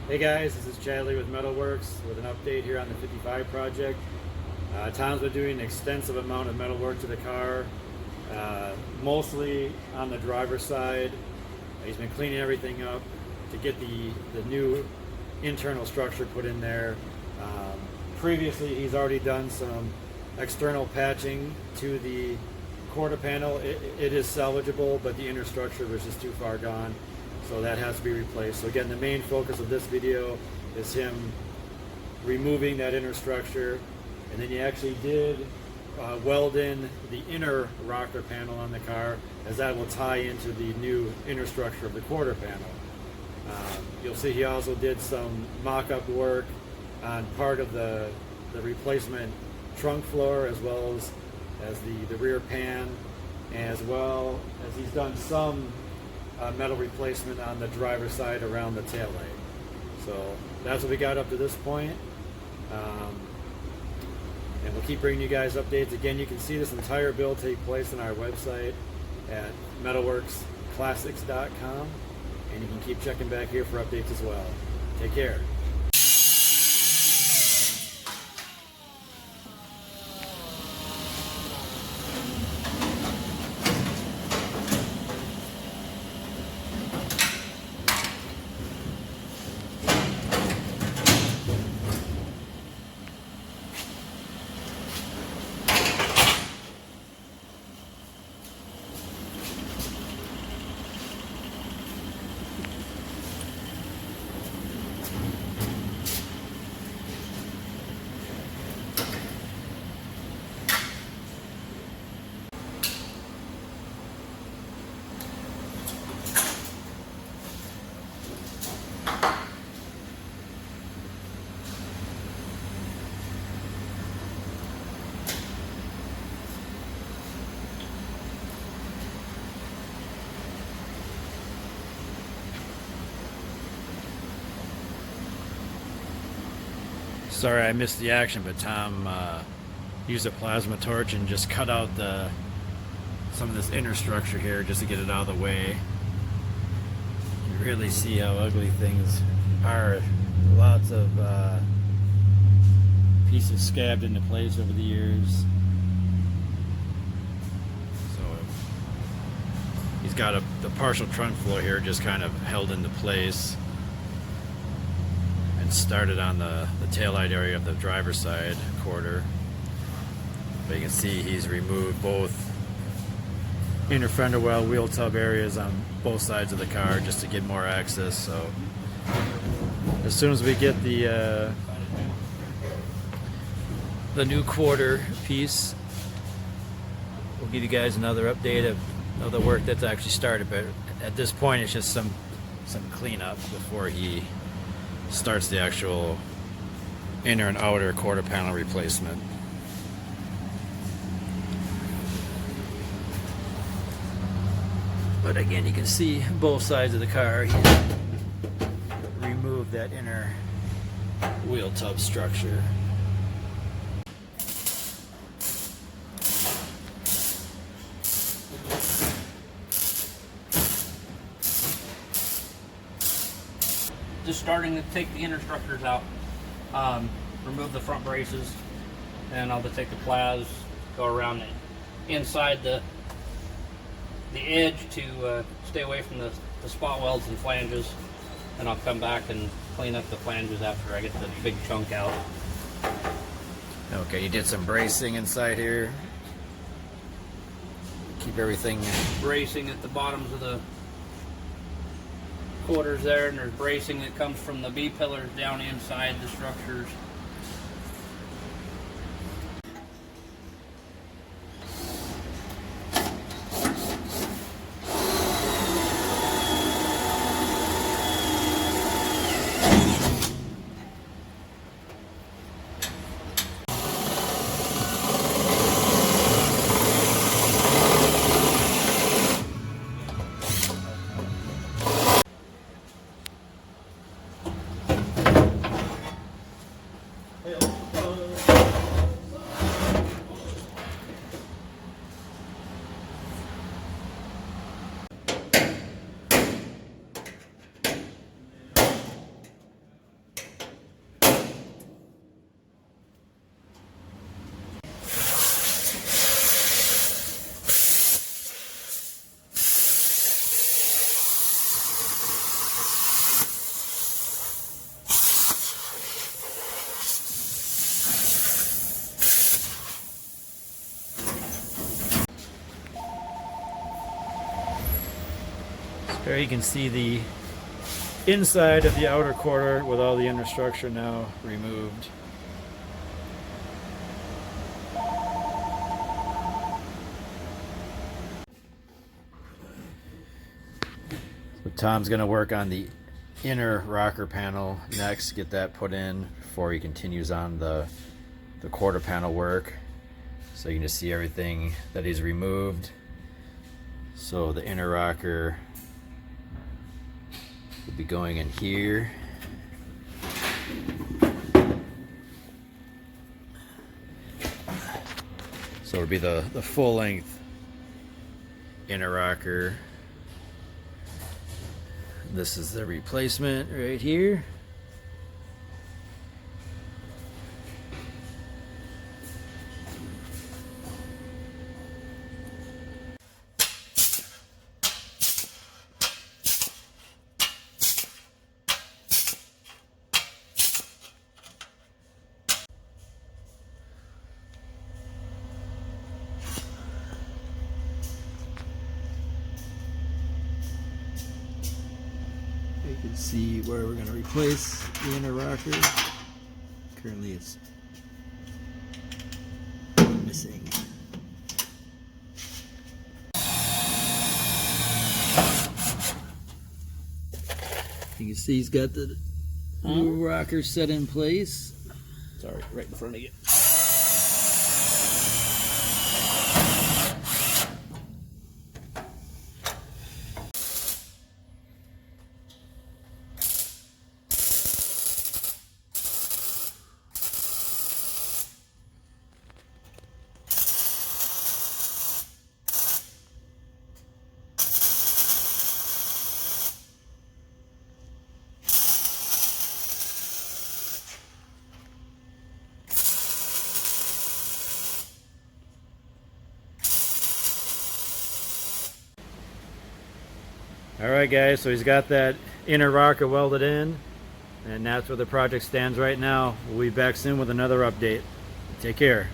Hey guys, this is Chadley with Metalworks with an update here on the 55 project. Tom's been doing an extensive amount of metal work to the car, mostly on the driver's side. He's been cleaning everything up to get the new internal structure put in there. Previously, he's already done some external patching to the quarter panel. It is salvageable, but the inner structure was just too far gone. So that has to be replaced. So again, the main focus of this video is him removing that inner structure. And then he actually did weld in the inner rocker panel on the car, as that will tie into the new inner structure of the quarter panel. You'll see he also did some mock-up work on part of the replacement trunk floor, as well as the rear pan, as well as he's done some metal replacement on the driver's side around the tail light. So that's what we got up to this point. And we'll keep bringing you guys updates. Again, you can see this entire build take place on our website at metalworksclassics.com, and you can keep checking back here for updates as well. Take care. Sorry I missed the action, but Tom used a plasma torch and just cut out some of this inner structure here just to get it out of the way. You really see how ugly things are. Lots of pieces scabbed into place over the years. So he's got the partial trunk floor here just kind of held into place. Started on the taillight area of the driver's side quarter, but you can see he's removed both inner fender well wheel tub areas on both sides of the car just to get more access. So as soon as we get the new quarter piece, we'll give you guys another update of the work that's actually started. But at this point, it's just some cleanup before he starts the actual inner and outer quarter panel replacement. But again, you can see both sides of the car. He removed that inner wheel tub structure. Just starting to take the inner structures out, remove the front braces, and I'll just take the plas, go around the inside the edge to stay away from the spot welds and flanges, and I'll come back and clean up the flanges after I get the big chunk out. Okay, you did some bracing inside here. Keep everything Bracing at the bottoms of the quarters there, and there's bracing that comes from the B pillars down inside the structures. There you can see the inside of the outer quarter with all the inner structure now removed. So Tom's going to work on the inner rocker panel next, get that put in before he continues on the quarter panel work. So you can just see everything that he's removed. So the inner rocker will be going in here. So it'll be the full length inner rocker. This is the replacement right here. You can see where we're going to replace the inner rocker. Currently it's missing. You can see he's got the new rocker set in place. Sorry, right in front of you. Alright guys, so he's got that inner rocker welded in, and that's where the project stands right now. We'll be back soon with another update. Take care.